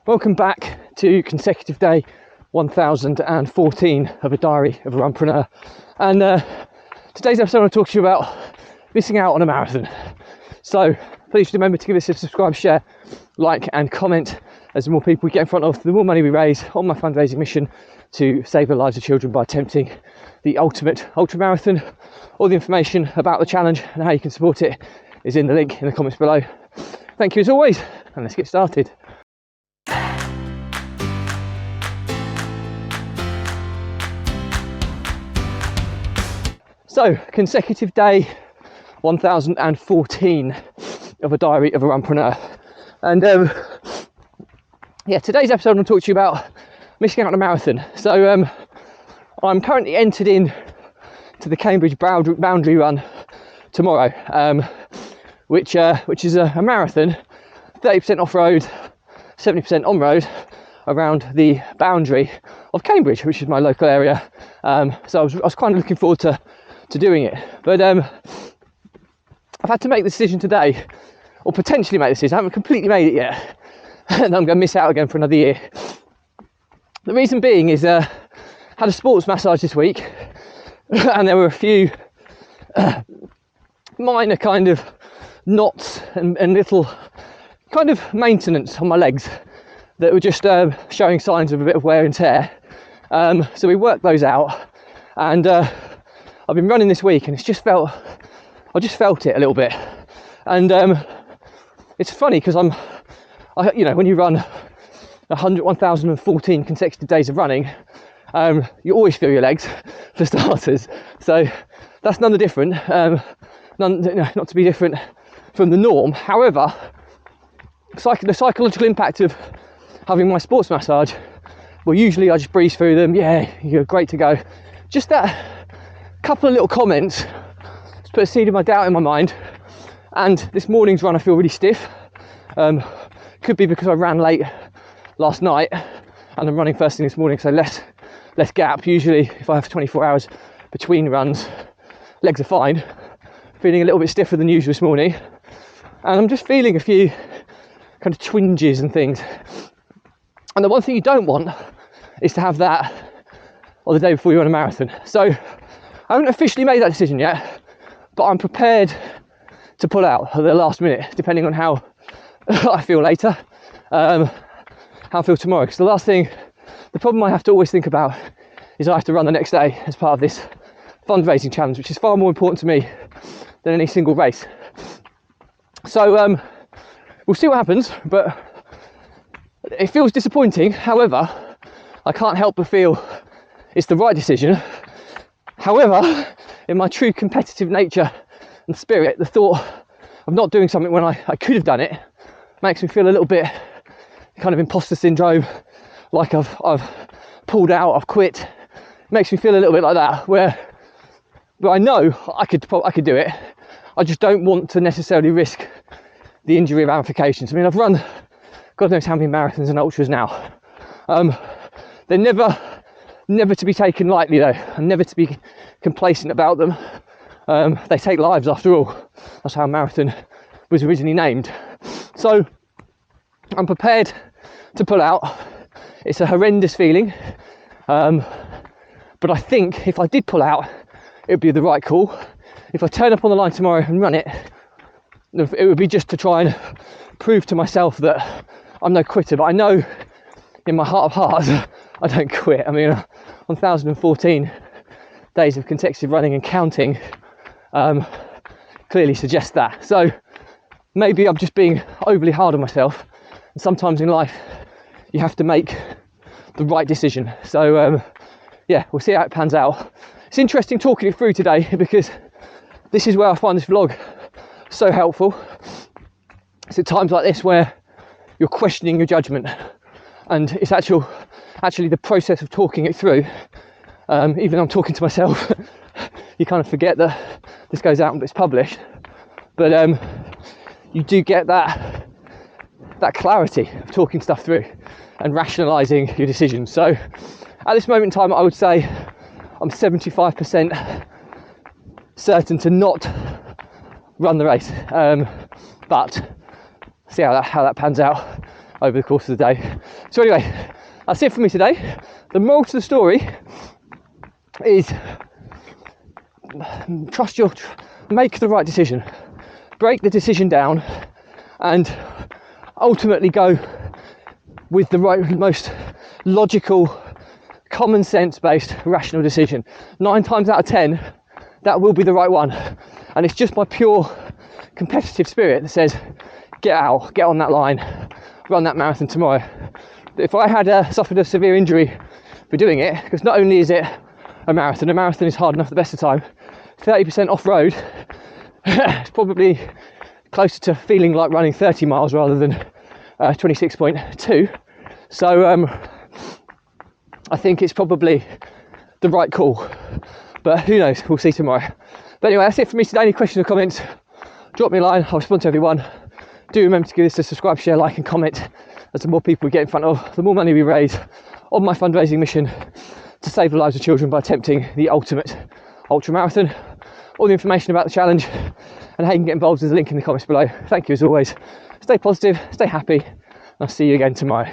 Welcome back to consecutive day 1014 of a diary of a runpreneur. And today's episode I want to talk to you about missing out on a marathon. So please remember to give us a subscribe, share, like and comment. As the more people we get in front of, the more money we raise on my fundraising mission to save the lives of children by attempting the ultimate ultra marathon. All the information about the challenge and how you can support it is in the link in the comments below. Thank you as always, and let's get started. So, consecutive day 1014 of a diary of a runpreneur. And today's episode I'm going to talk to you about missing out on a marathon. So I'm currently entered in to the Cambridge Boundary Run tomorrow, which is a marathon, 30% off-road, 70% on-road, around the boundary of Cambridge, which is my local area. So I was kind of looking forward to doing it, but I've had to make the decision today, or potentially make the decision. I haven't completely made it yet, and I'm going to miss out again for another year. The reason being is had a sports massage this week, and there were a few minor kind of knots and little kind of maintenance on my legs that were just showing signs of a bit of wear and tear. So we worked those out, and I've been running this week, and I just felt it a little bit. And it's funny because when you run 1014 consecutive days of running, you always feel your legs for starters. So that's none different, not to be different from the norm. However, the psychological impact of having my sports massage, well, usually I just breeze through them. Yeah, you're great to go. Just that couple of little comments just put a seed of my doubt in my mind. And this morning's run I feel really stiff. Could be because I ran late last night and I'm running first thing this morning, so less gap. Usually if I have 24 hours between runs, legs are fine. Feeling a little bit stiffer than usual this morning, and I'm just feeling a few kind of twinges and things. And the one thing you don't want is to have that on the day before you run a marathon. So I haven't officially made that decision yet, but I'm prepared to pull out at the last minute, depending on how I feel later, how I feel tomorrow. Because the problem I have to always think about is I have to run the next day as part of this fundraising challenge, which is far more important to me than any single race. So we'll see what happens, but it feels disappointing. However, I can't help but feel it's the right decision. However, in my true competitive nature and spirit, the thought of not doing something when I could have done it makes me feel a little bit kind of imposter syndrome, like I've pulled out, I've quit. It makes me feel a little bit like that, where I know I could do it. I just don't want to necessarily risk the injury ramifications. I mean, I've run God knows how many marathons and ultras now. They're never to be taken lightly though, and never to be complacent about them. They take lives after all. That's how a marathon was originally named. So I'm prepared to pull out. It's a horrendous feeling, but I think if I did pull out, it would be the right call. If I turn up on the line tomorrow and run it, it would be just to try and prove to myself that I'm no quitter. But I know in my heart of hearts I don't quit. I mean, 1014 days of consecutive running and counting clearly suggests that. So maybe I'm just being overly hard on myself, and sometimes in life you have to make the right decision. So we'll see how it pans out. It's interesting talking it through today, because this is where I find this vlog so helpful. It's at times like this where you're questioning your judgment, and it's actually the process of talking it through. Even though I'm talking to myself, you kind of forget that this goes out and it's published, but you do get that clarity of talking stuff through and rationalising your decisions. So at this moment in time, I would say I'm 75% certain to not run the race, but see how that pans out. over the course of the day. So anyway, that's it for me today. The moral to the story is make the right decision, break the decision down, and ultimately go with the right, most logical, common sense based, rational decision. 9 times out of 10, that will be the right one. And it's just my pure competitive spirit that says, get out, get on that line, run that marathon tomorrow. If I had suffered a severe injury for doing it, because not only is it a marathon is hard enough the best of the time, 30% off-road, it's probably closer to feeling like running 30 miles rather than 26.2. So I think it's probably the right call, but who knows, we'll see tomorrow. But anyway, that's it for me today. Any questions or comments, drop me a line, I'll respond to everyone. Do remember to give this a subscribe, share, like and comment, as the more people we get in front of, the more money we raise on my fundraising mission to save the lives of children by attempting the ultimate ultra marathon. All the information about the challenge and how you can get involved is a link in the comments below. Thank you as always. Stay positive, stay happy, and I'll see you again tomorrow.